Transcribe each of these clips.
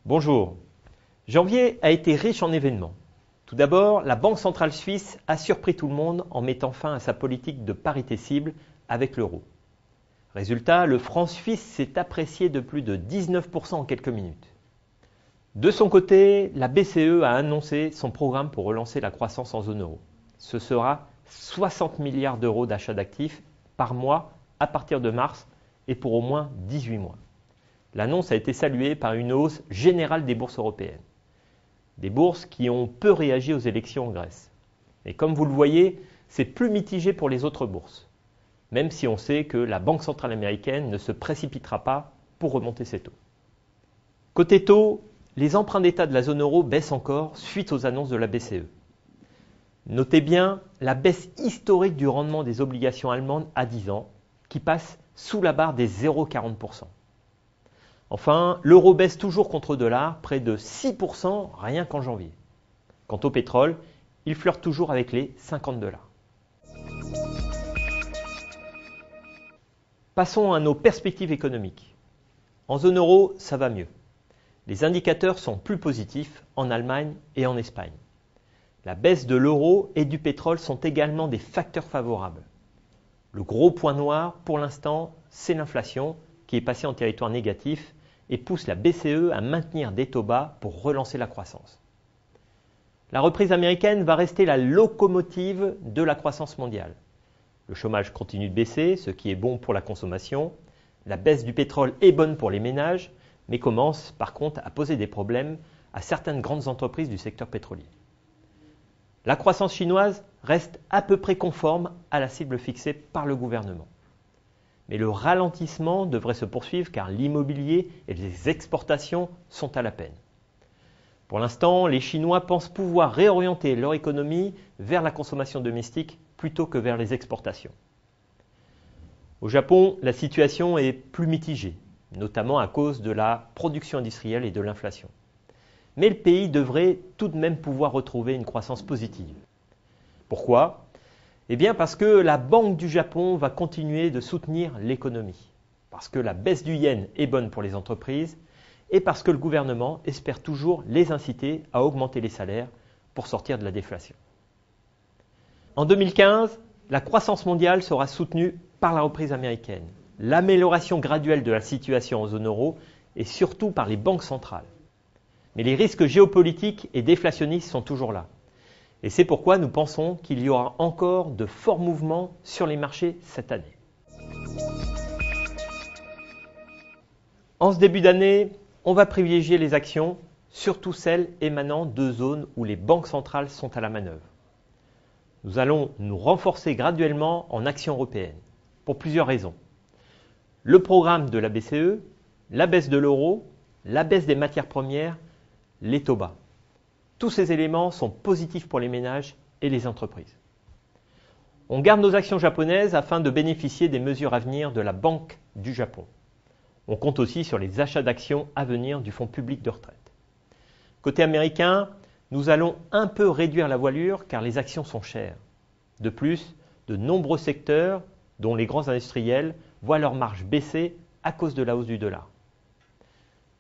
Bonjour. Janvier a été riche en événements. Tout d'abord, la Banque centrale suisse a surpris tout le monde en mettant fin à sa politique de parité cible avec l'euro. Résultat, le franc suisse s'est apprécié de plus de 19% en quelques minutes. De son côté, la BCE a annoncé son programme pour relancer la croissance en zone euro. Ce sera 60 milliards d'euros d'achat d'actifs par mois à partir de mars et pour au moins 18 mois. L'annonce a été saluée par une hausse générale des bourses européennes. Des bourses qui ont peu réagi aux élections en Grèce. Et comme vous le voyez, c'est plus mitigé pour les autres bourses, même si on sait que la Banque centrale américaine ne se précipitera pas pour remonter ses taux. Côté taux, les emprunts d'État de la zone euro baissent encore suite aux annonces de la BCE. Notez bien la baisse historique du rendement des obligations allemandes à 10 ans, qui passe sous la barre des 0,40%. Enfin, l'euro baisse toujours contre le dollar, près de 6% rien qu'en janvier. Quant au pétrole, il flirte toujours avec les 50 $. Passons à nos perspectives économiques. En zone euro, ça va mieux. Les indicateurs sont plus positifs en Allemagne et en Espagne. La baisse de l'euro et du pétrole sont également des facteurs favorables. Le gros point noir, pour l'instant, c'est l'inflation qui est passée en territoire négatif et pousse la BCE à maintenir des taux bas pour relancer la croissance. La reprise américaine va rester la locomotive de la croissance mondiale. Le chômage continue de baisser, ce qui est bon pour la consommation. La baisse du pétrole est bonne pour les ménages, mais commence par contre à poser des problèmes à certaines grandes entreprises du secteur pétrolier. La croissance chinoise reste à peu près conforme à la cible fixée par le gouvernement. Mais le ralentissement devrait se poursuivre car l'immobilier et les exportations sont à la peine. Pour l'instant, les Chinois pensent pouvoir réorienter leur économie vers la consommation domestique plutôt que vers les exportations. Au Japon, la situation est plus mitigée, notamment à cause de la production industrielle et de l'inflation. Mais le pays devrait tout de même pouvoir retrouver une croissance positive. Pourquoi ? Eh bien parce que la Banque du Japon va continuer de soutenir l'économie, parce que la baisse du yen est bonne pour les entreprises et parce que le gouvernement espère toujours les inciter à augmenter les salaires pour sortir de la déflation. En 2015, la croissance mondiale sera soutenue par la reprise américaine, l'amélioration graduelle de la situation en zone euro et surtout par les banques centrales. Mais les risques géopolitiques et déflationnistes sont toujours là. Et c'est pourquoi nous pensons qu'il y aura encore de forts mouvements sur les marchés cette année. En ce début d'année, on va privilégier les actions, surtout celles émanant de zones où les banques centrales sont à la manœuvre. Nous allons nous renforcer graduellement en actions européennes, pour plusieurs raisons. Le programme de la BCE, la baisse de l'euro, la baisse des matières premières, les taux bas. Tous ces éléments sont positifs pour les ménages et les entreprises. On garde nos actions japonaises afin de bénéficier des mesures à venir de la Banque du Japon. On compte aussi sur les achats d'actions à venir du Fonds public de retraite. Côté américain, nous allons un peu réduire la voilure car les actions sont chères. De plus, de nombreux secteurs, dont les grands industriels, voient leurs marges baisser à cause de la hausse du dollar.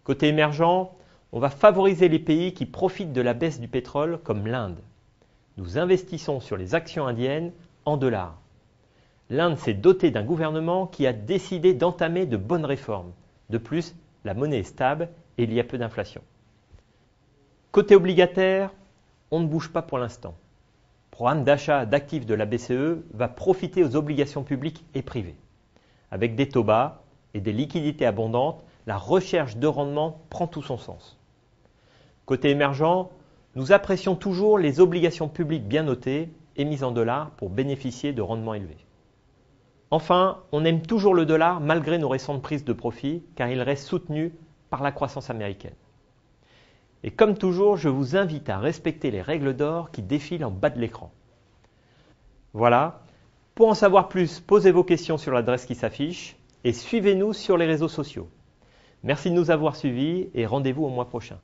Côté émergent, on va favoriser les pays qui profitent de la baisse du pétrole comme l'Inde. Nous investissons sur les actions indiennes en dollars. L'Inde s'est dotée d'un gouvernement qui a décidé d'entamer de bonnes réformes. De plus, la monnaie est stable et il y a peu d'inflation. Côté obligataire, on ne bouge pas pour l'instant. Le programme d'achat d'actifs de la BCE va profiter aux obligations publiques et privées. Avec des taux bas et des liquidités abondantes, la recherche de rendement prend tout son sens. Côté émergent, nous apprécions toujours les obligations publiques bien notées, émises en dollars pour bénéficier de rendements élevés. Enfin, on aime toujours le dollar malgré nos récentes prises de profit car il reste soutenu par la croissance américaine. Et comme toujours, je vous invite à respecter les règles d'or qui défilent en bas de l'écran. Voilà, pour en savoir plus, posez vos questions sur l'adresse qui s'affiche et suivez-nous sur les réseaux sociaux. Merci de nous avoir suivis et rendez-vous au mois prochain.